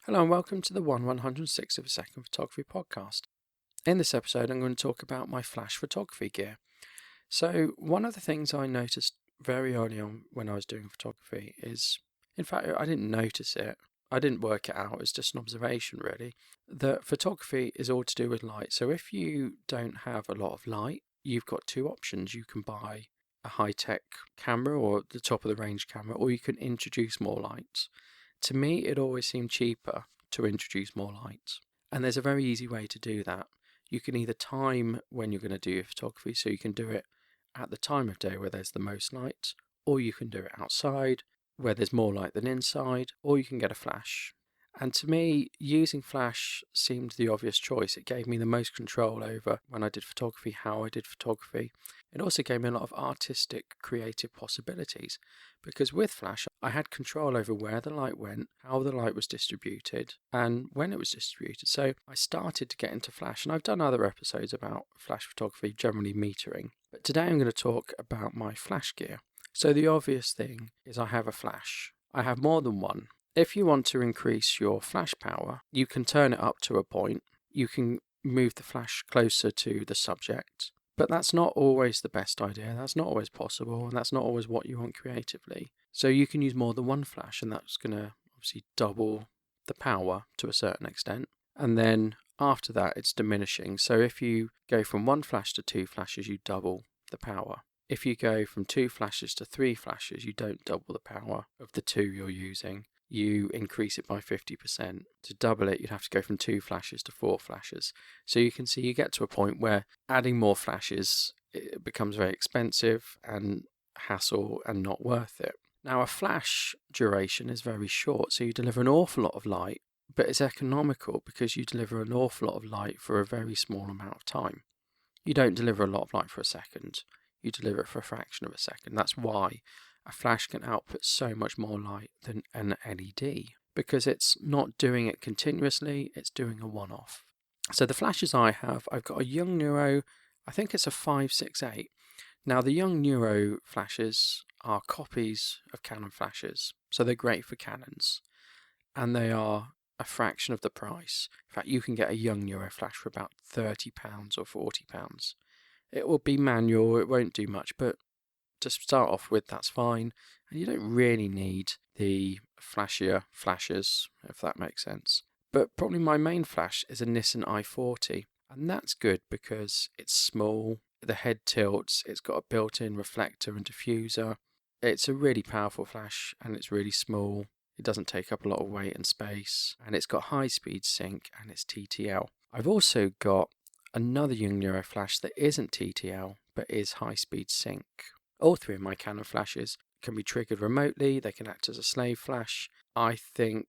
Hello and welcome to the 1/106 of a second photography podcast. In this episode, I'm going to talk about my flash photography gear. So, one of the things I noticed very early on when I was doing photography is, in fact, I didn't notice it. I didn't work it out. It's just an observation, really, that photography is all to do with light. So, if you don't have a lot of light, you've got two options. You can buy a high-tech camera or the top of the range camera, or you can introduce more lights. To me, it always seemed cheaper to introduce more lights. And there's a very easy way to do that. You can either time when you're going to do your photography, so you can do it at the time of day where there's the most light, or you can do it outside where there's more light than inside, or you can get a flash. And to me, using flash seemed the obvious choice. It gave me the most control over when I did photography, how I did photography. It also gave me a lot of artistic, creative possibilities because with flash, I had control over where the light went, how the light was distributed, and when it was distributed. So I started to get into flash, and I've done other episodes about flash photography, generally metering. But today I'm going to talk about my flash gear. So the obvious thing is I have a flash. I have more than one. If you want to increase your flash power, you can turn it up to a point. You can move the flash closer to the subject. But that's not always the best idea. That's not always possible, and that's not always what you want creatively. So you can use more than one flash, and that's going to obviously double the power to a certain extent. And then after that, it's diminishing. So if you go from one flash to two flashes, you double the power. If you go from two flashes to three flashes, you don't double the power of the two you're using. You increase it by 50%. To double it, you'd have to go from two flashes to four flashes. So you can see you get to a point where adding more flashes, it becomes very expensive and hassle and not worth it. Now, a flash duration is very short, so you deliver an awful lot of light, but it's economical because you deliver an awful lot of light for a very small amount of time. You don't deliver a lot of light for a second. You deliver it for a fraction of a second. That's why a flash can output so much more light than an LED, because it's not doing it continuously, it's doing a one-off. So the flashes I have, I've got a Yongnuo, I think it's a 568. Now the Yongnuo flashes are copies of Canon flashes, so they're great for Canons, and they are a fraction of the price. In fact, you can get a Yongnuo flash for about £30 or £40. It will be manual, it won't do much, but to start off with, that's fine. And you don't really need the flashier flashes, if that makes sense. But probably my main flash is a Nissan i40. And that's good because it's small, the head tilts, it's got a built-in reflector and diffuser. It's a really powerful flash and it's really small. It doesn't take up a lot of weight and space. And it's got high-speed sync and it's TTL. I've also got another Yongnuo flash that isn't TTL but is high-speed sync. All three of my Canon flashes can be triggered remotely. They can act as a slave flash. I think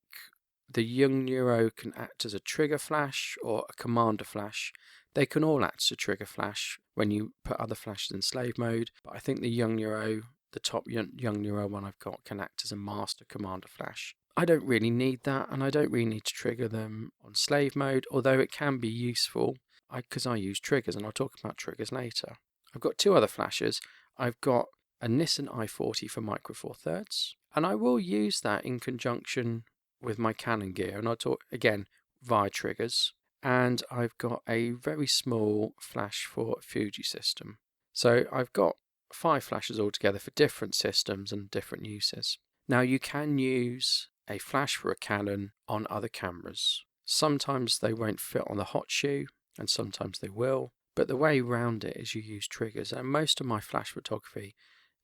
the Yongnuo can act as a trigger flash or a commander flash. They can all act as a trigger flash when you put other flashes in slave mode. But I think the Yongnuo, the top Yongnuo one I've got, can act as a master commander flash. I don't really need that, and I don't really need to trigger them on slave mode, although it can be useful because I use triggers, and I'll talk about triggers later. I've got two other flashes. I've got a Nissan i40 for Micro Four Thirds, and I will use that in conjunction with my Canon gear, and I'll talk again via triggers. And I've got a very small flash for Fuji system. So I've got 5 flashes altogether for different systems and different uses. Now you can use a flash for a Canon on other cameras. Sometimes they won't fit on the hot shoe, and sometimes they will. But the way around it is you use triggers, and most of my flash photography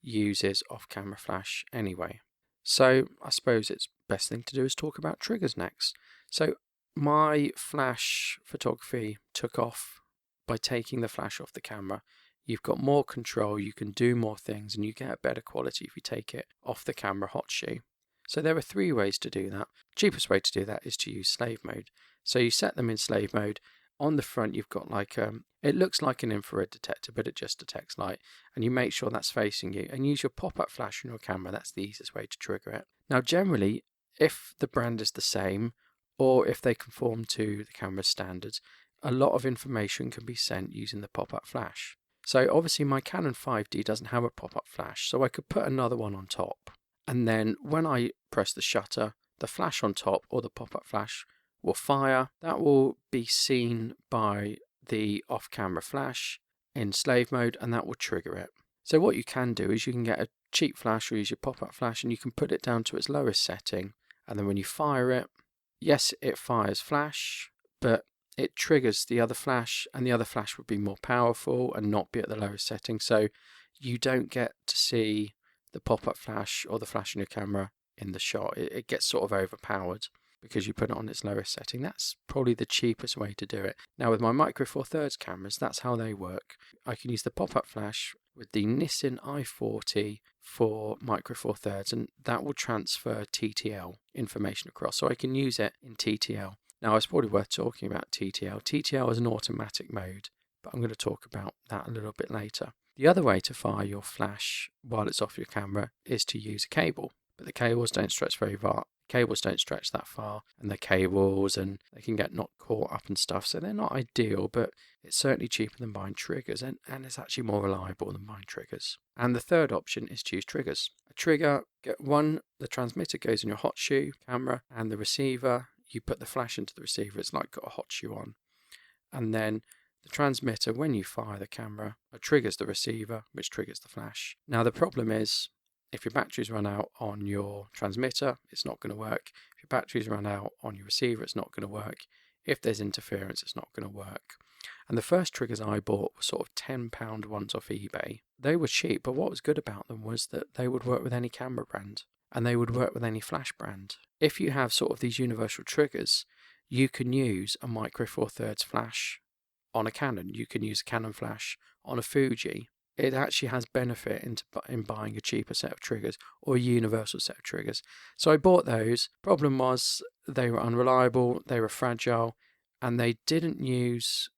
uses off-camera flash anyway. So I suppose it's best thing to do is talk about triggers next. So my flash photography took off by taking the flash off the camera. You've got more control, you can do more things, and you get a better quality if you take it off the camera hot shoe. So there are 3 ways to do that. The cheapest way to do that is to use slave mode. So you set them in slave mode. On the front, you've got like it looks like an infrared detector, but it just detects light, and you make sure that's facing you and use your pop-up flash on your camera. That's the easiest way to trigger it. Now, generally, if the brand is the same or if they conform to the camera's standards, a lot of information can be sent using the pop-up flash. So obviously my Canon 5D doesn't have a pop-up flash, so I could put another one on top. And then when I press the shutter, the flash on top or the pop-up flash will fire. That will be seen by the off-camera flash in slave mode, and that will trigger it. So what you can do is you can get a cheap flash or use your pop-up flash, and you can put it down to its lowest setting, and then when you fire it, yes, it fires flash, but it triggers the other flash, and the other flash would be more powerful and not be at the lowest setting. So you don't get to see the pop-up flash or the flash in your camera in the shot. It gets sort of overpowered because you put it on its lowest setting. That's probably the cheapest way to do it. Now with my Micro Four Thirds cameras, that's how they work. I can use the pop-up flash with the Nissin i40 for Micro Four Thirds, and that will transfer TTL information across. So I can use it in TTL. Now, it's probably worth talking about TTL. TTL is an automatic mode, but I'm going to talk about that a little bit later. The other way to fire your flash while it's off your camera is to use a cable, but the cables don't stretch very far. Cables don't stretch that far, and they're cables, and they can get not caught up and stuff, so they're not ideal, but it's certainly cheaper than buying triggers, and it's actually more reliable than buying triggers. And the third option is to use triggers. A trigger, the transmitter goes in your hot shoe camera, and the receiver, you put the flash into the receiver, it's like got a hot shoe on. And then the transmitter, when you fire the camera, triggers the receiver, which triggers the flash. Now the problem is, if your batteries run out on your transmitter, it's not going to work. If your batteries run out on your receiver, it's not going to work. If there's interference, it's not going to work. And the first triggers I bought were sort of £10 ones off eBay. They were cheap, but what was good about them was that they would work with any camera brand, and they would work with any flash brand. If you have sort of these universal triggers, you can use a Micro Four Thirds flash on a Canon. You can use a Canon flash on a Fuji. It actually has benefit in buying a cheaper set of triggers or a universal set of triggers. So I bought those. Problem was they were unreliable, they were fragile, and they didn't use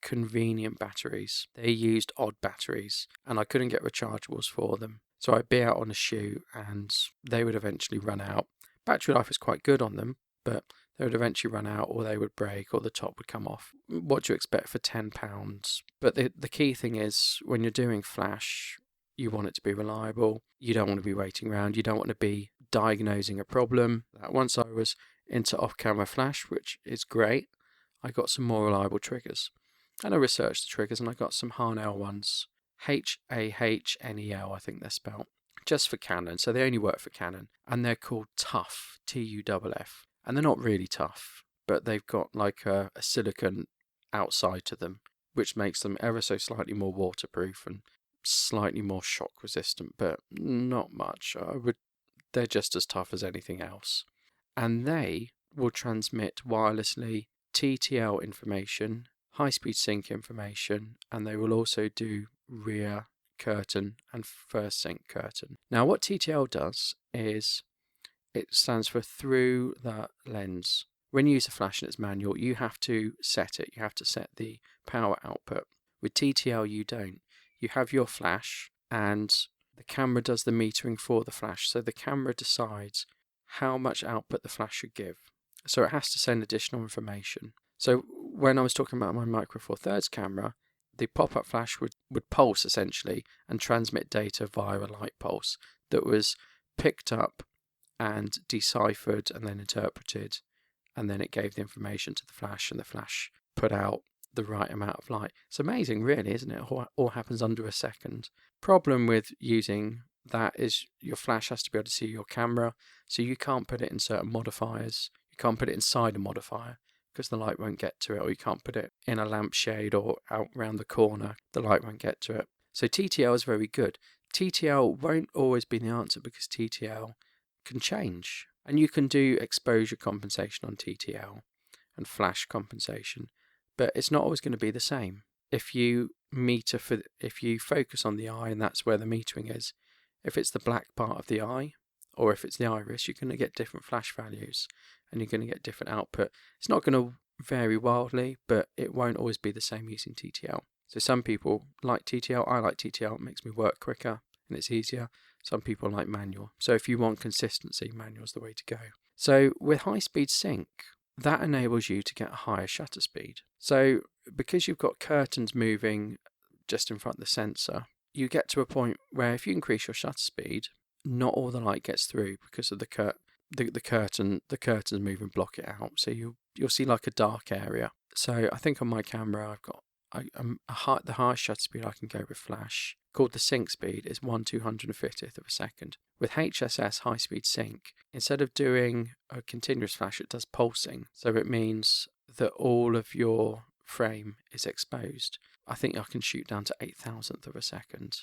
convenient batteries. They used odd batteries, and I couldn't get rechargeables for them. So I'd be out on a shoot and they would eventually run out. Battery life is quite good on them, but they would eventually run out, or they would break, or the top would come off. What do you expect for £10? But the key thing is, when you're doing flash, you want it to be reliable. You don't want to be waiting around. You don't want to be diagnosing a problem. Once I was into off-camera flash, which is great, I got some more reliable triggers. And I researched the triggers, and I got some Harnell ones. Hahnel, I think they're spelled, just for Canon. So they only work for Canon, and they're called Tuff, Tuff. And they're not really tough, but they've got like a silicone outside to them, which makes them ever so slightly more waterproof and slightly more shock resistant, but not much. They're just as tough as anything else. And they will transmit wirelessly TTL information, high-speed sync information, and they will also do rear curtain and first sync curtain. Now what TTL does is it stands for through the lens. When you use a flash and it's manual, you have to set it. You have to set the power output. With TTL, you don't. You have your flash, and the camera does the metering for the flash. So the camera decides how much output the flash should give. So it has to send additional information. So when I was talking about my Micro Four Thirds camera, the pop-up flash would pulse essentially and transmit data via a light pulse that was picked up and deciphered and then interpreted, and then it gave the information to the flash, and the flash put out the right amount of light. It's amazing, really, isn't it? All happens under a second. Problem with using that is your flash has to be able to see your camera, so you can't put it in certain modifiers. You can't put it inside a modifier because the light won't get to it, or you can't put it in a lampshade or out round the corner. The light won't get to it. So TTL is very good. TTL won't always be the answer because TTL can change, and you can do exposure compensation on TTL and flash compensation, but it's not always going to be the same. If you focus on the eye and that's where the metering is, if it's the black part of the eye or if it's the iris, you're going to get different flash values and you're going to get different output. It's not going to vary wildly, but it won't always be the same using TTL. So some people like TTL, I like TTL, it makes me work quicker and it's easier. Some people like manual. So if you want consistency, manual's the way to go. So with high-speed sync, that enables you to get a higher shutter speed. So because you've got curtains moving just in front of the sensor, you get to a point where if you increase your shutter speed, not all the light gets through because of the curtains move and block it out. So you'll see like a dark area. So I think on my camera I've got the highest shutter speed I can go with flash, called the sync speed, is 1/250th of a second. With HSS high speed sync, instead of doing a continuous flash, it does pulsing. So it means that all of your frame is exposed. I think I can shoot down to 8,000th of a second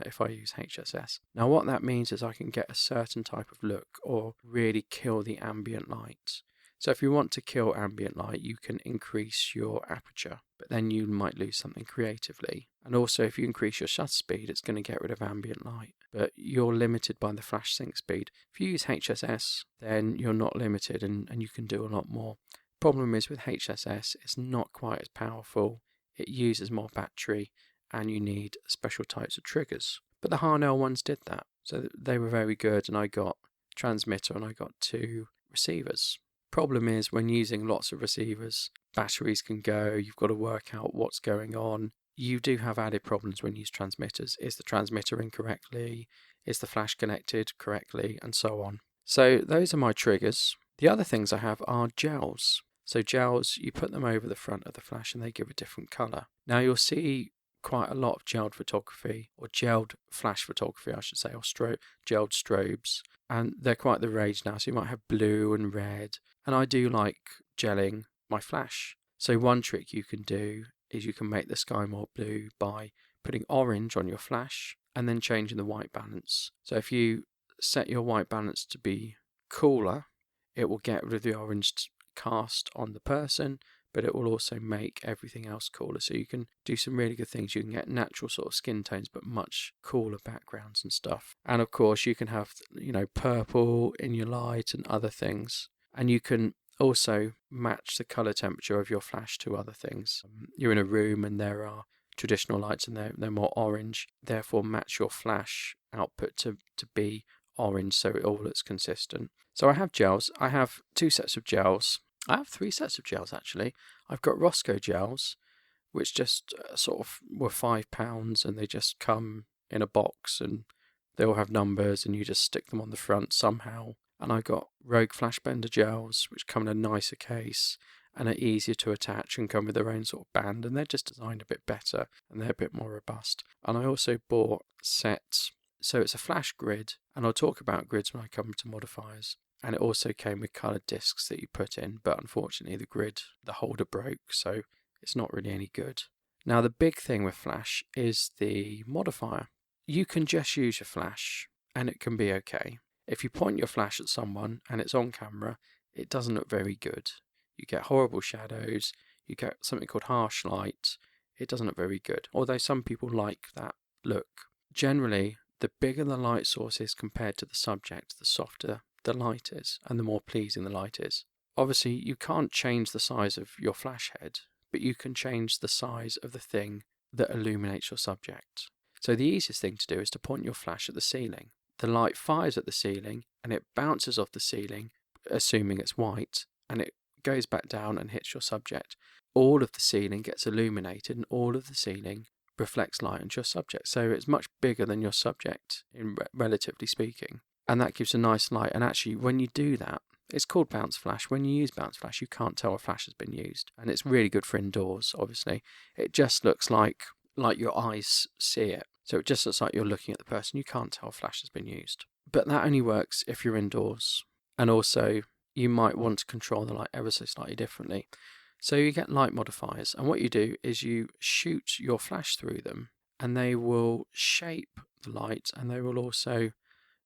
if I use HSS. Now what that means is I can get a certain type of look or really kill the ambient light. So if you want to kill ambient light, you can increase your aperture, but then you might lose something creatively. And also if you increase your shutter speed, it's going to get rid of ambient light, but you're limited by the flash sync speed. If you use HSS, then you're not limited and you can do a lot more. Problem is with HSS, it's not quite as powerful. It uses more battery and you need special types of triggers. But the Harnell ones did that. So they were very good, and I got transmitter and I got 2 receivers. Problem is when using lots of receivers, batteries can go, you've got to work out what's going on. You do have added problems when you use transmitters. Is the transmitter incorrectly? Is the flash connected correctly? And so on. So those are my triggers. The other things I have are gels. So gels, you put them over the front of the flash and they give a different colour. Now you'll see quite a lot of gelled photography, or gelled flash photography I should say, or gelled strobes, and they're quite the rage now. So you might have blue and red, and I do like gelling my flash. So one trick you can do is you can make the sky more blue by putting orange on your flash and then changing the white balance. So if you set your white balance to be cooler, it will get rid of the orange cast on the person, but it will also make everything else cooler. So you can do some really good things. You can get natural sort of skin tones, but much cooler backgrounds and stuff. And of course you can have, purple in your light and other things. And you can also match the color temperature of your flash to other things. You're in a room and there are traditional lights and they're more orange. Therefore match your flash output to be orange so it all looks consistent. So I have gels. I have 2 sets of gels. I have 3 sets of gels actually. I've got Roscoe gels, which just sort of were £5, and they just come in a box and they all have numbers and you just stick them on the front somehow. And I got Rogue Flash Bender gels, which come in a nicer case and are easier to attach and come with their own sort of band, and they're just designed a bit better and they're a bit more robust. And I also bought sets, so it's a flash grid, and I'll talk about grids when I come to modifiers. And it also came with coloured discs that you put in, but unfortunately the holder broke, so it's not really any good. Now the big thing with flash is the modifier. You can just use your flash and it can be okay. If you point your flash at someone and it's on camera, it doesn't look very good. You get horrible shadows, you get something called harsh light. It doesn't look very good, although some people like that look. Generally, the bigger the light source is compared to the subject, the softer the light is and the more pleasing the light is. Obviously, you can't change the size of your flash head, but you can change the size of the thing that illuminates your subject. So the easiest thing to do is to point your flash at the ceiling. The light fires at the ceiling and it bounces off the ceiling, assuming it's white, and it goes back down and hits your subject. All of the ceiling gets illuminated and all of the ceiling reflects light onto your subject. So it's much bigger than your subject, relatively speaking. And that gives a nice light. And actually, when you do that, it's called bounce flash. When you use bounce flash, you can't tell a flash has been used. And it's really good for indoors, obviously. It just looks like your eyes see it. So it just looks like you're looking at the person. You can't tell a flash has been used. But that only works if you're indoors. And also, you might want to control the light ever so slightly differently. So you get light modifiers. And what you do is you shoot your flash through them. And they will shape the light. And they will also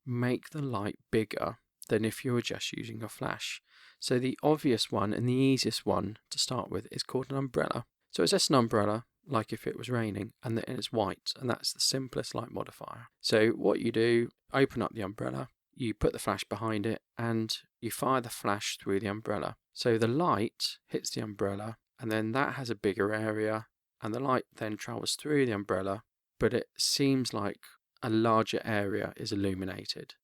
make the light bigger than if you were just using a flash. So the obvious one and the easiest one to start with is called an umbrella. So it's just an umbrella, like if it was raining, and it's white, and that's the simplest light modifier. So what you do, open up the umbrella, you put the flash behind it, and you fire the flash through the umbrella. So the light hits the umbrella, and then that has a bigger area, and the light then travels through the umbrella, but it seems like a larger area is illuminated,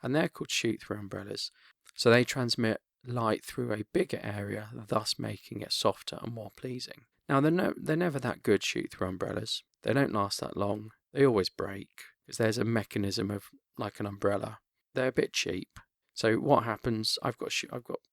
and they're called shoot-through umbrellas. So they transmit light through a bigger area, thus making it softer and more pleasing. Now they're never that good shoot-through umbrellas. They don't last that long. They always break because there's a mechanism of like an umbrella. They're a bit cheap, So what happens, I've got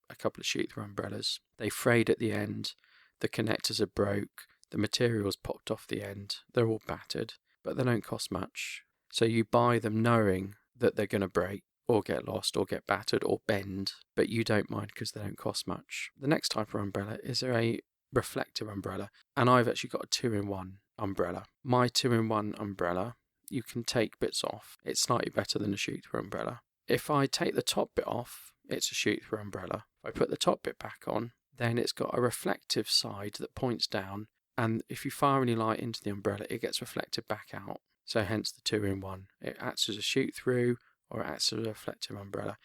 a couple of shoot-through umbrellas. They frayed at the end, the connectors are broke, the material's popped off the end, they're all battered, but they don't cost much. So you buy them knowing that they're going to break or get lost or get battered or bend, but you don't mind because they don't cost much. The next type of umbrella is a reflective umbrella, and I've actually got a 2-in-1 umbrella. My 2-in-1 umbrella, you can take bits off. It's slightly better than a shoot-through umbrella. If I take the top bit off, it's a shoot-through umbrella. If I put the top bit back on, then it's got a reflective side that points down, and if you fire any light into the umbrella, it gets reflected back out. So hence the 2-in-1. It acts as a shoot-through or it acts as a reflective umbrella.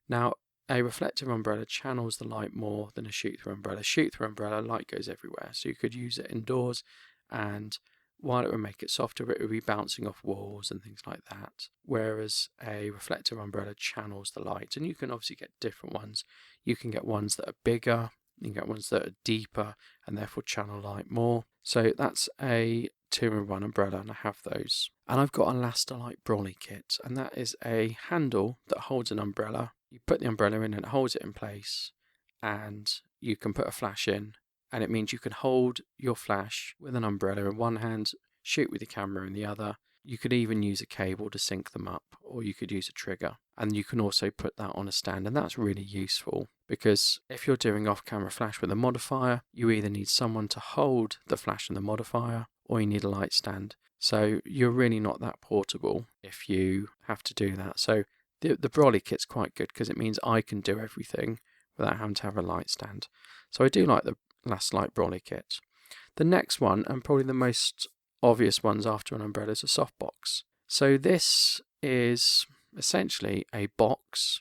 Now, a reflective umbrella channels the light more than a shoot-through umbrella. Shoot-through umbrella, light goes everywhere, so you could use it indoors, and while it would make it softer, it would be bouncing off walls and things like that. Whereas a reflective umbrella channels the light, and you can obviously get different ones. You can get ones that are bigger, you can get ones that are deeper, and therefore channel light more. So that's a 2-in-1 umbrella, and I have those. And I've got a Lastalite Brolly kit, and that is a handle that holds an umbrella. You put the umbrella in and it holds it in place, and you can put a flash in, and it means you can hold your flash with an umbrella in one hand, shoot with your camera in the other. You could even use a cable to sync them up, or you could use a trigger, and you can also put that on a stand, and that's really useful because if you're doing off-camera flash with a modifier, you either need someone to hold the flash and the modifier, or you need a light stand. So you're really not that portable if you have to do that. So the Brolly kit's quite good because it means I can do everything without having to have a light stand. So I do like the Lastalite Brolly kit. The next one, and probably the most obvious ones after an umbrella, is a softbox. So this is essentially a box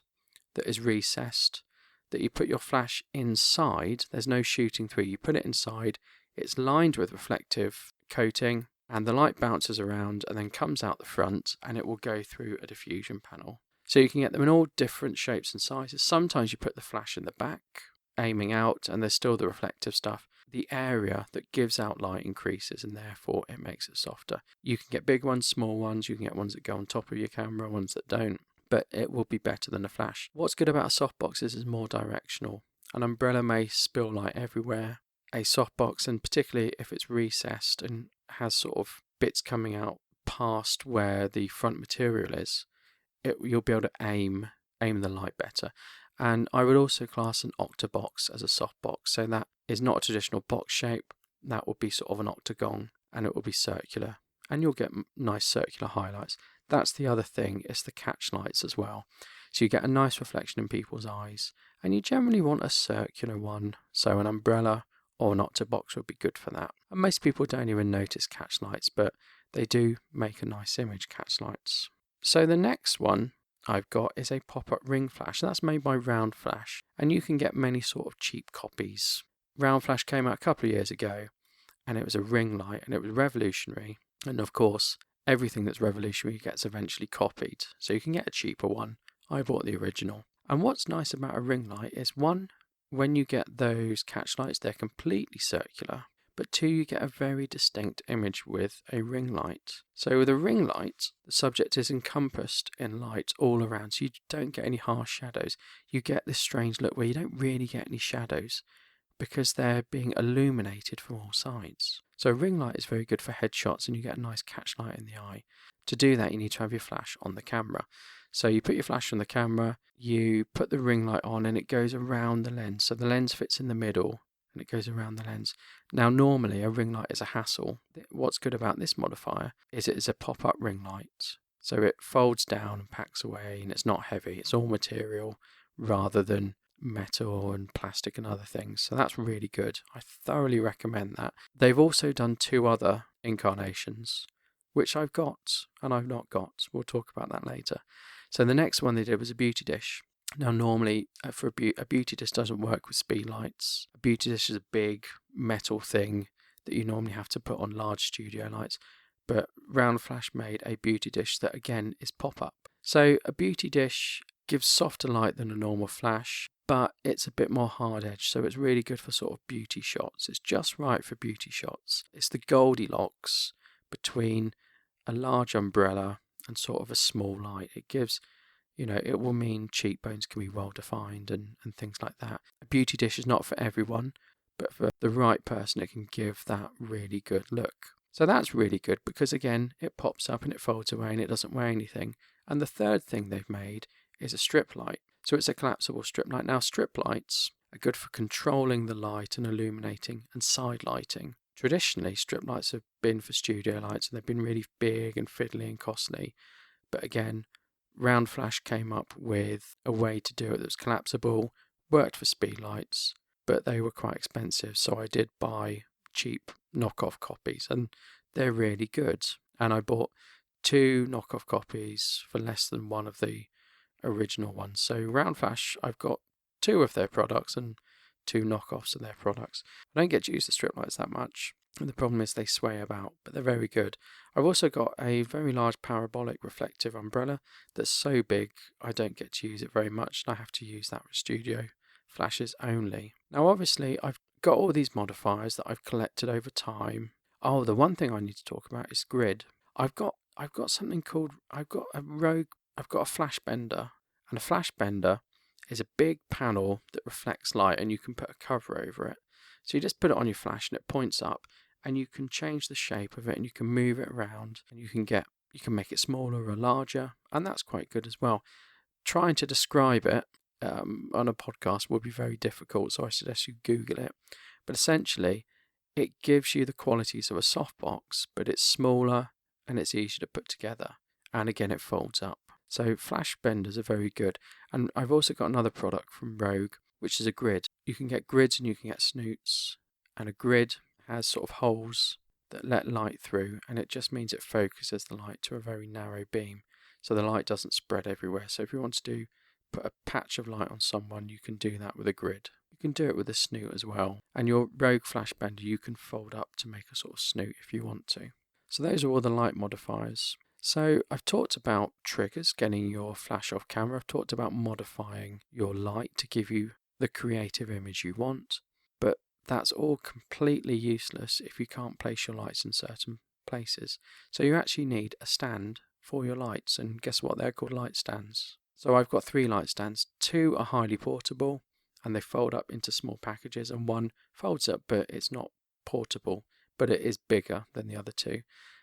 that is recessed, that you put your flash inside. There's no shooting through. You put it inside, it's lined with reflective coating, and the light bounces around and then comes out the front, and it will go through a diffusion panel. So you can get them in all different shapes and sizes. Sometimes you put the flash in the back, aiming out, and there's still the reflective stuff. The area that gives out light increases, and therefore it makes it softer. You can get big ones, small ones, you can get ones that go on top of your camera, ones that don't, but it will be better than a flash. What's good about a softbox is it's more directional. An umbrella may spill light everywhere. A softbox, and particularly if it's recessed and has sort of bits coming out past where the front material is, you'll be able to aim the light better. And I would also class an Octabox as a softbox. So that is not a traditional box shape. That will be sort of an octagon, and it will be circular, and you'll get nice circular highlights. That's the other thing, it's the catch lights as well. So you get a nice reflection in people's eyes, and you generally want a circular one. So an umbrella or an Octabox would be good for that. And most people don't even notice catch lights, but they do make a nice image, catch lights. So the next one I've got is a pop-up ring flash. That's made by Round Flash, and you can get many sort of cheap copies. Round Flash came out a couple of years ago, and it was a ring light, and it was revolutionary. And of course, everything that's revolutionary gets eventually copied, so you can get a cheaper one. I bought the original. And what's nice about a ring light is, one, when you get those catch lights, they're completely circular. But two, you get a very distinct image with a ring light. So with a ring light, the subject is encompassed in light all around, so you don't get any harsh shadows. You get this strange look where you don't really get any shadows because they're being illuminated from all sides. So a ring light is very good for headshots, and you get a nice catch light in the eye. To do that, you need to have your flash on the camera. So you put your flash on the camera, you put the ring light on, and it goes around the lens. So the lens fits in the middle, and it goes around the lens. Now, normally a ring light is a hassle. What's good about this modifier is it is a pop-up ring light. So it folds down and packs away, and it's not heavy. It's all material rather than metal and plastic and other things. So that's really good. I thoroughly recommend that. They've also done 2 other incarnations, which I've got and I've not got. We'll talk about that later. So the next one they did was a beauty dish. Now, normally for a beauty dish doesn't work with speed lights. A beauty dish is a big metal thing that you normally have to put on large studio lights. But Round Flash made a beauty dish that again is pop-up. So a beauty dish gives softer light than a normal flash, but it's a bit more hard edged, so it's really good for sort of beauty shots. It's just right for beauty shots. It's the Goldilocks between a large umbrella and sort of a small light. It gives it will mean cheekbones can be well defined and things like that. A beauty dish is not for everyone, but for the right person, it can give that really good look. So that's really good because, again, it pops up and it folds away and it doesn't weigh anything. And the third thing they've made is a strip light. So it's a collapsible strip light. Now, strip lights are good for controlling the light and illuminating and side lighting. Traditionally, strip lights have been for studio lights and they've been really big and fiddly and costly. But again, Round Flash came up with a way to do it that was collapsible, worked for speed lights, but they were quite expensive. So I did buy cheap knockoff copies and they're really good. And I bought 2 knockoff copies for less than one of the original ones. So Round Flash, I've got 2 of their products and 2 knockoffs of their products. I don't get to use the strip lights that much, and the problem is they sway about, but they're very good. I've also got a very large parabolic reflective umbrella that's so big I don't get to use it very much, and I have to use that with studio flashes only. Now obviously I've got all these modifiers that I've collected over time. Oh, the one thing I need to talk about is grid. I've got something called, I've got a flash bender, and a flash bender is a big panel that reflects light and you can put a cover over it. So you just put it on your flash and it points up and you can change the shape of it and you can move it around and you can make it smaller or larger, and that's quite good as well. Trying to describe it on a podcast would be very difficult, so I suggest you Google it. But essentially, it gives you the qualities of a softbox, but it's smaller and it's easier to put together. And again, it folds up. So flash benders are very good. And I've also got another product from Rogue, which is a grid. You can get grids and you can get snoots. And a grid has sort of holes that let light through, and it just means it focuses the light to a very narrow beam, so the light doesn't spread everywhere. So if you want to put a patch of light on someone, you can do that with a grid. You can do it with a snoot as well. And your Rogue flash bender, you can fold up to make a sort of snoot if you want to. So those are all the light modifiers. So I've talked about triggers, getting your flash off camera. I've talked about modifying your light to give you the creative image you want. But that's all completely useless if you can't place your lights in certain places. So you actually need a stand for your lights, and guess what? They're called light stands. So I've got 3 light stands. 2 are highly portable and they fold up into small packages, and 1 folds up but it's not portable, but it is bigger than the other 2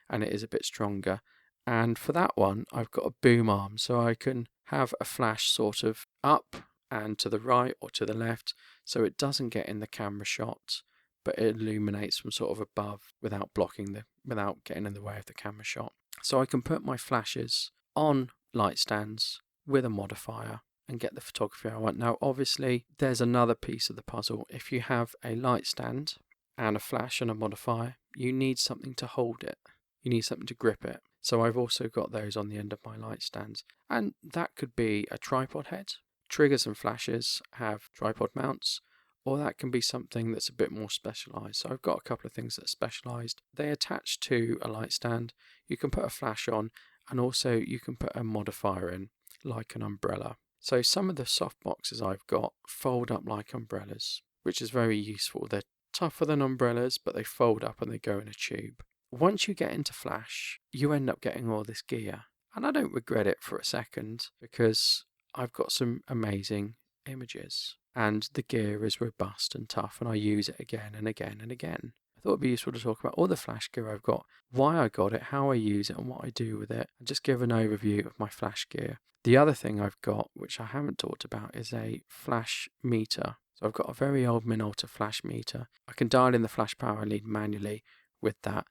and it is a bit stronger. And for that one, I've got a boom arm, so I can have a flash sort of up and to the right or to the left, so it doesn't get in the camera shot, but it illuminates from sort of above without getting in the way of the camera shot. So I can put my flashes on light stands with a modifier and get the photography I want. Now, obviously, there's another piece of the puzzle. If you have a light stand and a flash and a modifier, you need something to hold it. You need something to grip it. So I've also got those on the end of my light stands. And that could be a tripod head. Triggers and flashes have tripod mounts, or that can be something that's a bit more specialized. So I've got a couple of things that are specialized. They attach to a light stand. You can put a flash on, and also you can put a modifier in, like an umbrella. So some of the soft boxes I've got fold up like umbrellas, which is very useful. They're tougher than umbrellas, but they fold up and they go in a tube. Once you get into flash, you end up getting all this gear. And I don't regret it for a second, because I've got some amazing images and the gear is robust and tough, and I use it again and again and again. I thought it'd be useful to talk about all the flash gear I've got, why I got it, how I use it and what I do with it, and just give an overview of my flash gear. The other thing I've got, which I haven't talked about, is a flash meter. So I've got a very old Minolta flash meter. I can dial in the flash power lead manually with that.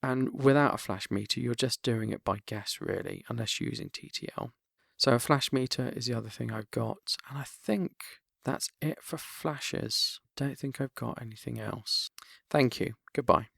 And without a flash meter, you're just doing it by guess, really, unless you're using TTL. So a flash meter is the other thing I've got. And I think that's it for flashes. Don't think I've got anything else. Thank you. Goodbye.